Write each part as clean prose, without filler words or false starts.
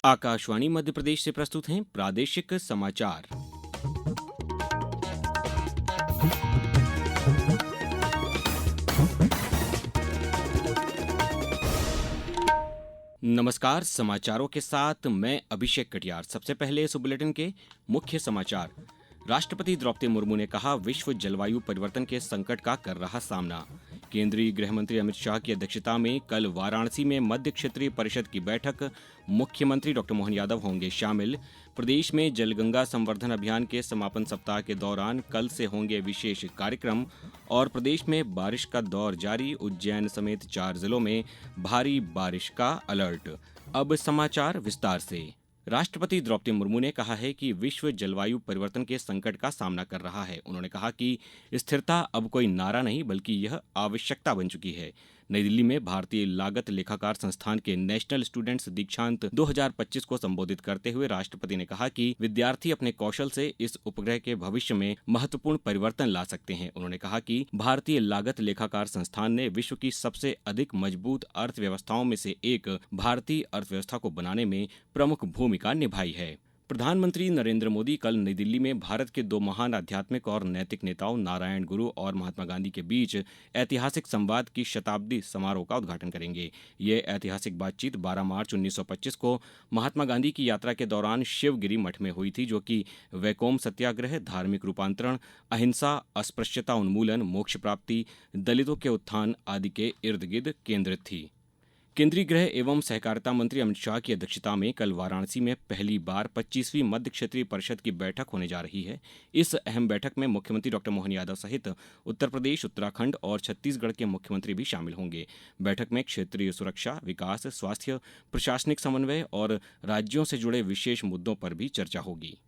आकाशवाणी मध्य प्रदेश से प्रस्तुत हैं प्रादेशिक समाचार। नमस्कार, समाचारों के साथ मैं अभिषेक कटियार। सबसे पहले इस बुलेटिन के मुख्य समाचार। राष्ट्रपति द्रौपदी मुर्मू ने कहा, विश्व जलवायु परिवर्तन के संकट का कर रहा सामना। केंद्रीय गृह मंत्री अमित शाह की अध्यक्षता में कल वाराणसी में मध्य क्षेत्रीय परिषद की बैठक। मुख्यमंत्री डॉ मोहन यादव होंगे शामिल। प्रदेश में जलगंगा संवर्धन अभियान के समापन सप्ताह के दौरान कल से होंगे विशेष कार्यक्रम। और प्रदेश में बारिश का दौर जारी, उज्जैन समेत 4 जिलों में भारी बारिश का अलर्ट। अब समाचार विस्तार से। राष्ट्रपति द्रौपदी मुर्मू ने कहा है कि विश्व जलवायु परिवर्तन के संकट का सामना कर रहा है। उन्होंने कहा कि स्थिरता अब कोई नारा नहीं बल्कि यह आवश्यकता बन चुकी है। नई दिल्ली में भारतीय लागत लेखाकार संस्थान के नेशनल स्टूडेंट्स दीक्षांत 2025 को संबोधित करते हुए राष्ट्रपति ने कहा कि विद्यार्थी अपने कौशल से इस उपग्रह के भविष्य में महत्वपूर्ण परिवर्तन ला सकते हैं। उन्होंने कहा कि भारतीय लागत लेखाकार संस्थान ने विश्व की सबसे अधिक मजबूत अर्थव्यवस्थाओं में से एक भारतीय अर्थव्यवस्था को बनाने में प्रमुख भूमिका निभाई है। प्रधानमंत्री नरेंद्र मोदी कल नई दिल्ली में भारत के 2 महान आध्यात्मिक और नैतिक नेताओं नारायण गुरु और महात्मा गांधी के बीच ऐतिहासिक संवाद की शताब्दी समारोह का उद्घाटन करेंगे। ये ऐतिहासिक बातचीत 12 मार्च 1925 को महात्मा गांधी की यात्रा के दौरान शिवगिरी मठ में हुई थी, जो कि वैकोम सत्याग्रह, धार्मिक रूपांतरण, अहिंसा, अस्पृश्यता उन्मूलन, मोक्ष प्राप्ति, दलितों के उत्थान आदि के इर्द गिर्द केंद्रित थी। केंद्रीय गृह एवं सहकारिता मंत्री अमित शाह की अध्यक्षता में कल वाराणसी में पहली बार 25वीं मध्य क्षेत्रीय परिषद की बैठक होने जा रही है। इस अहम बैठक में मुख्यमंत्री डॉ मोहन यादव सहित उत्तर प्रदेश, उत्तराखंड और छत्तीसगढ़ के मुख्यमंत्री भी शामिल होंगे। बैठक में क्षेत्रीय सुरक्षा, विकास, स्वास्थ्य, प्रशासनिक समन्वय और राज्यों से जुड़े विशेष मुद्दों पर भी चर्चा होगी।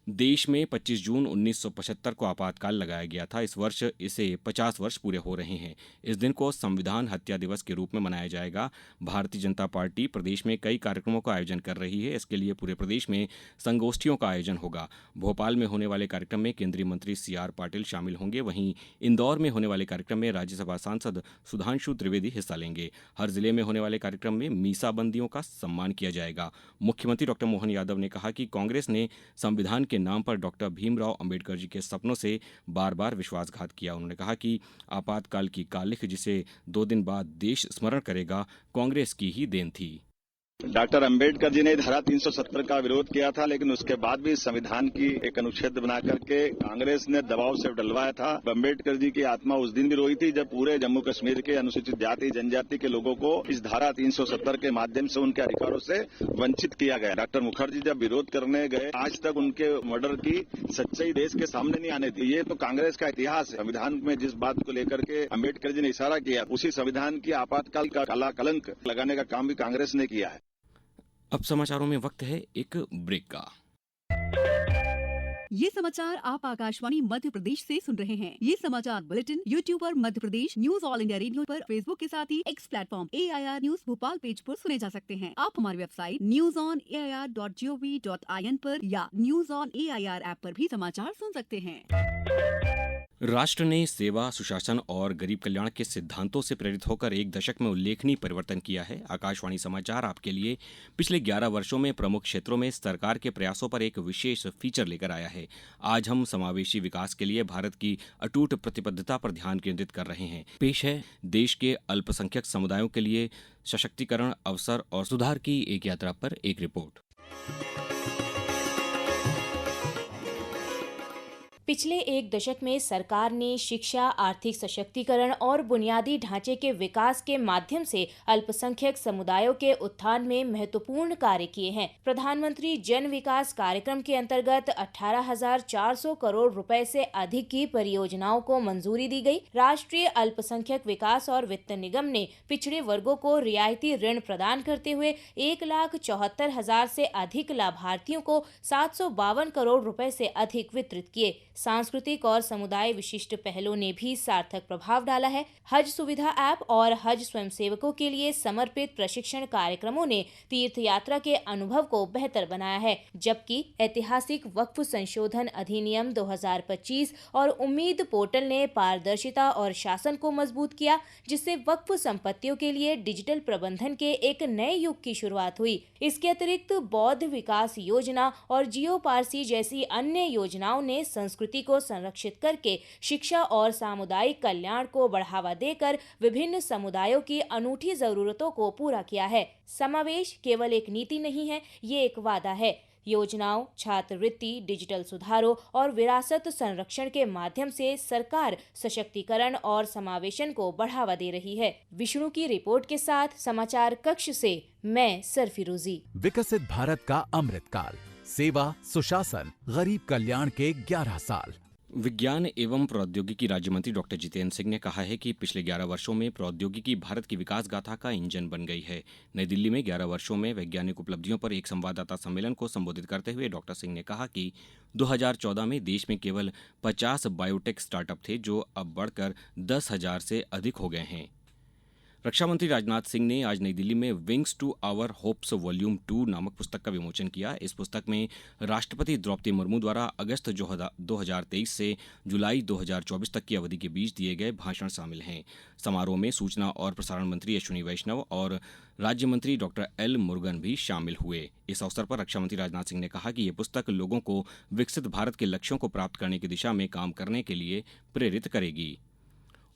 देश में 25 जून 1975 को आपातकाल लगाया गया था। इस वर्ष इसे 50 वर्ष पूरे हो रहे हैं। इस दिन को संविधान हत्या दिवस के रूप में मनाया जाएगा। भारतीय जनता पार्टी प्रदेश में कई कार्यक्रमों का आयोजन कर रही है। इसके लिए पूरे प्रदेश में संगोष्ठियों का आयोजन होगा। भोपाल में होने वाले कार्यक्रम में केंद्रीय मंत्री CR पाटिल शामिल होंगे। वहीं इंदौर में होने वाले कार्यक्रम में राज्यसभा सांसद सुधांशु त्रिवेदी हिस्सा लेंगे। हर जिले में होने वाले कार्यक्रम में मीसाबंदियों का सम्मान किया जाएगा। मुख्यमंत्री डॉ मोहन यादव ने कहा कि कांग्रेस ने संविधान के नाम पर डॉक्टर भीमराव अंबेडकर जी के सपनों से बार बार विश्वासघात किया। उन्होंने कहा कि आपातकाल की कालिख, जिसे 2 दिन बाद देश स्मरण करेगा, कांग्रेस की ही देन थी। डॉक्टर अंबेडकर जी ने धारा 370 का विरोध किया था, लेकिन उसके बाद भी संविधान की एक अनुच्छेद बना करके कांग्रेस ने दबाव से डलवाया था। अंबेडकर जी की आत्मा उस दिन भी रोई थी जब पूरे जम्मू कश्मीर के अनुसूचित जाति जनजाति के लोगों को इस धारा 370 के माध्यम से उनके अधिकारों से वंचित किया गया। डॉक्टर मुखर्जी जब विरोध करने गए, आज तक उनके मर्डर की सच्चाई देश के सामने नहीं आने दी। ये तो कांग्रेस का इतिहास है। संविधान में जिस बात को लेकर के अंबेडकर जी ने इशारा किया, उसी संविधान की आपातकाल का काला कलंक लगाने का काम भी कांग्रेस ने किया है। अब समाचारों में वक्त है एक ब्रेक का। ये समाचार आप आकाशवाणी मध्य प्रदेश से सुन रहे हैं। ये समाचार बुलेटिन YouTube पर Madhya Pradesh news all India radio पर, फेसबुक के साथ ही X platform AIR news Bhopal page पर सुने जा सकते हैं। आप हमारी वेबसाइट newsonair.gov.in पर या न्यूज ऑन AIR ऐप पर भी समाचार सुन सकते हैं। राष्ट्र ने सेवा, सुशासन और गरीब कल्याण के सिद्धांतों से प्रेरित होकर एक दशक में उल्लेखनीय परिवर्तन किया है। आकाशवाणी समाचार आपके लिए पिछले 11 वर्षों में प्रमुख क्षेत्रों में सरकार के प्रयासों पर एक विशेष फीचर लेकर आया है। आज हम समावेशी विकास के लिए भारत की अटूट प्रतिबद्धता पर ध्यान केंद्रित कर रहे हैं। पेश है देश के अल्पसंख्यक समुदायों के लिए सशक्तिकरण, अवसर और सुधार की एक यात्रा पर एक रिपोर्ट। पिछले एक दशक में सरकार ने शिक्षा, आर्थिक सशक्तिकरण और बुनियादी ढांचे के विकास के माध्यम से अल्पसंख्यक समुदायों के उत्थान में महत्वपूर्ण कार्य किए हैं। प्रधानमंत्री जन विकास कार्यक्रम के अंतर्गत 18,400 करोड़ रुपए से अधिक की परियोजनाओं को मंजूरी दी गई। राष्ट्रीय अल्पसंख्यक विकास और वित्त निगम ने पिछड़े वर्गों को रियायती ऋण प्रदान करते हुए 1,74,000 से अधिक लाभार्थियों को 752 करोड़ रुपए से अधिक वितरित किए। सांस्कृतिक और समुदाय विशिष्ट पहलों ने भी सार्थक प्रभाव डाला है। हज सुविधा ऐप और हज स्वयंसेवकों के लिए समर्पित प्रशिक्षण कार्यक्रमों ने तीर्थ यात्रा के अनुभव को बेहतर बनाया है, जबकि ऐतिहासिक वक्फ संशोधन अधिनियम 2025 और उम्मीद पोर्टल ने पारदर्शिता और शासन को मजबूत किया, जिससे वक्फ संपत्तियों के लिए डिजिटल प्रबंधन के एक नए युग की शुरुआत हुई। इसके अतिरिक्त बौद्ध विकास योजना और जियो पारसी जैसी अन्य योजनाओं ने संस्कृति को संरक्षित करके शिक्षा और सामुदायिक कल्याण को बढ़ावा देकर विभिन्न समुदायों की अनूठी जरूरतों को पूरा किया है। समावेश केवल एक नीति नहीं है, ये एक वादा है। योजनाओं, छात्रवृत्ति, डिजिटल सुधारों और विरासत संरक्षण के माध्यम से सरकार सशक्तिकरण और समावेशन को बढ़ावा दे रही है। विष्णु की रिपोर्ट के साथ समाचार कक्ष से मैं सरफिरोजी। विकसित भारत का अमृतकाल, सेवा, सुशासन, गरीब कल्याण के 11 साल। विज्ञान एवं प्रौद्योगिकी राज्य मंत्री डॉक्टर जितेंद्र सिंह ने कहा है कि पिछले 11 वर्षों में प्रौद्योगिकी भारत की विकास गाथा का इंजन बन गई है। नई दिल्ली में 11 वर्षों में वैज्ञानिक उपलब्धियों पर एक संवाददाता सम्मेलन को संबोधित करते हुए डॉक्टर सिंह ने कहा कि 2014 में देश में केवल 50 बायोटेक स्टार्टअप थे, जो अब बढ़कर 10,000 से अधिक हो गए हैं। रक्षा मंत्री राजनाथ सिंह ने आज नई दिल्ली में wings to our hopes volume 2 नामक पुस्तक का विमोचन किया। इस पुस्तक में राष्ट्रपति द्रौपदी मुर्मू द्वारा अगस्त 2023 से जुलाई 2024 तक की अवधि के बीच दिए गए भाषण शामिल हैं। समारोह में सूचना और प्रसारण मंत्री अश्विनी वैष्णव और राज्य मंत्री डॉक्टर एल मुरुगन भी शामिल हुए। इस अवसर पर रक्षा मंत्री राजनाथ सिंह ने कहा कि ये पुस्तक लोगों को विकसित भारत के लक्ष्यों को प्राप्त करने की दिशा में काम करने के लिए प्रेरित करेगी।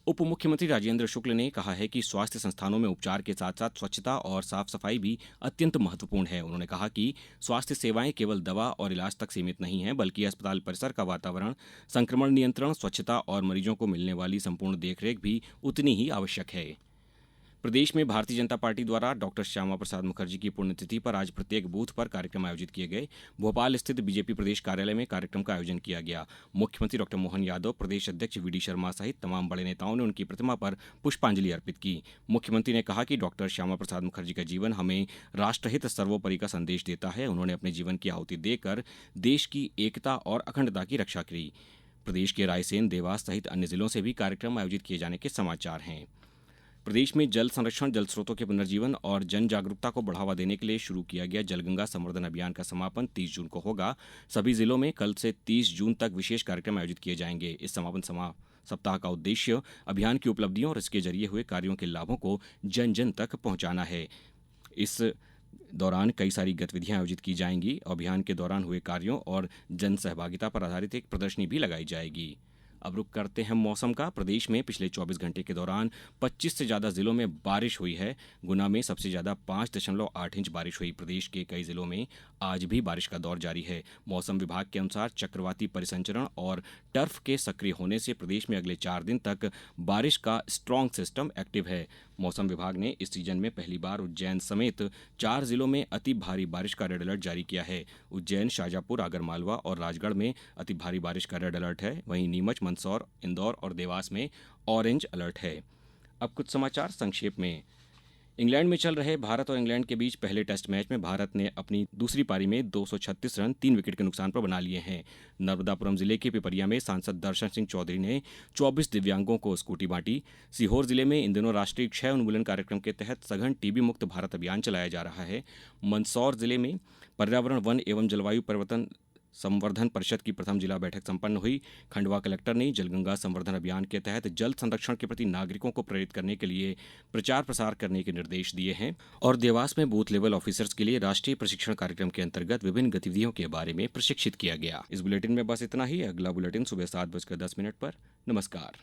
उप मुख्यमंत्री राजेंद्र शुक्ल ने कहा है कि स्वास्थ्य संस्थानों में उपचार के साथ साथ स्वच्छता और साफ सफाई भी अत्यंत महत्वपूर्ण है। उन्होंने कहा कि स्वास्थ्य सेवाएं केवल दवा और इलाज तक सीमित नहीं हैं, बल्कि अस्पताल परिसर का वातावरण, संक्रमण नियंत्रण, स्वच्छता और मरीजों को मिलने वाली संपूर्ण देखरेख भी उतनी ही आवश्यक है। प्रदेश में भारतीय जनता पार्टी द्वारा डॉक्टर श्यामा प्रसाद मुखर्जी की पुण्यतिथि पर आज प्रत्येक बूथ पर कार्यक्रम आयोजित किए गए। भोपाल स्थित बीजेपी प्रदेश कार्यालय में कार्यक्रम का आयोजन किया गया। मुख्यमंत्री डॉक्टर मोहन यादव, प्रदेश अध्यक्ष वी.डी. शर्मा सहित तमाम बड़े नेताओं ने उनकी प्रतिमा पर पुष्पांजलि अर्पित की। मुख्यमंत्री ने कहा कि डॉक्टर श्यामा प्रसाद मुखर्जी का जीवन हमें राष्ट्रहित सर्वोपरि का संदेश देता है। उन्होंने अपने जीवन की आहुति देकर देश की एकता और अखंडता की रक्षा की। प्रदेश के रायसेन, देवास सहित अन्य जिलों से भी कार्यक्रम आयोजित किए जाने के समाचार हैं। प्रदेश में जल संरक्षण, जल स्रोतों के पुनर्जीवन और जन जागरूकता को बढ़ावा देने के लिए शुरू किया गया जलगंगा संवर्धन अभियान का समापन 30 जून को होगा। सभी जिलों में कल से 30 जून तक विशेष कार्यक्रम आयोजित किए जाएंगे। इस समापन सप्ताह का उद्देश्य अभियान की उपलब्धियों और इसके जरिए हुए कार्यों के लाभों को जन जन तक पहुंचाना है। इस दौरान कई सारी गतिविधियां आयोजित की जाएंगी। अभियान के दौरान हुए कार्यों और जन सहभागिता पर आधारित एक प्रदर्शनी भी लगाई जाएगी। अब रुक करते हैं मौसम का। प्रदेश में पिछले 24 घंटे के दौरान 25 से ज़्यादा जिलों में बारिश हुई है। गुना में सबसे ज़्यादा 5.8 इंच बारिश हुई। प्रदेश के कई जिलों में आज भी बारिश का दौर जारी है। मौसम विभाग के अनुसार चक्रवाती परिसंचरण और टर्फ के सक्रिय होने से प्रदेश में अगले 4 दिन तक बारिश का स्ट्रॉन्ग सिस्टम एक्टिव है। मौसम विभाग ने इस सीजन में पहली बार उज्जैन समेत 4 जिलों में अति भारी बारिश का रेड अलर्ट जारी किया है। उज्जैन, शाजापुर, आगरमालवा और राजगढ़ में अति भारी बारिश का रेड अलर्ट है। वहीं नीमच, मंदसौर, इंदौर और देवास में ऑरेंज अलर्ट है। अब कुछ समाचार संक्षेप में। इंग्लैंड में चल रहे भारत और इंग्लैंड के बीच पहले टेस्ट मैच में भारत ने अपनी दूसरी पारी में 236 रन 3 विकेट के नुकसान पर बना लिए हैं। नर्मदापुरम जिले के पिपरिया में सांसद दर्शन सिंह चौधरी ने 24 दिव्यांगों को स्कूटी बांटी। सीहोर जिले में इन दिनों राष्ट्रीय क्षय उन्मूलन कार्यक्रम के तहत सघन टीबी मुक्त भारत अभियान चलाया जा रहा है। मंदसौर जिले में पर्यावरण, वन एवं जलवायु परिवर्तन संवर्धन परिषद की प्रथम जिला बैठक संपन्न हुई। खंडवा कलेक्टर ने जलगंगा संवर्धन अभियान के तहत जल संरक्षण के प्रति नागरिकों को प्रेरित करने के लिए प्रचार प्रसार करने के निर्देश दिए हैं। और देवास में बूथ लेवल ऑफिसर्स के लिए राष्ट्रीय प्रशिक्षण कार्यक्रम के अंतर्गत विभिन्न गतिविधियों के बारे में प्रशिक्षित किया गया। इस बुलेटिन में बस इतना ही। अगला बुलेटिन सुबह 7:10 पर। नमस्कार।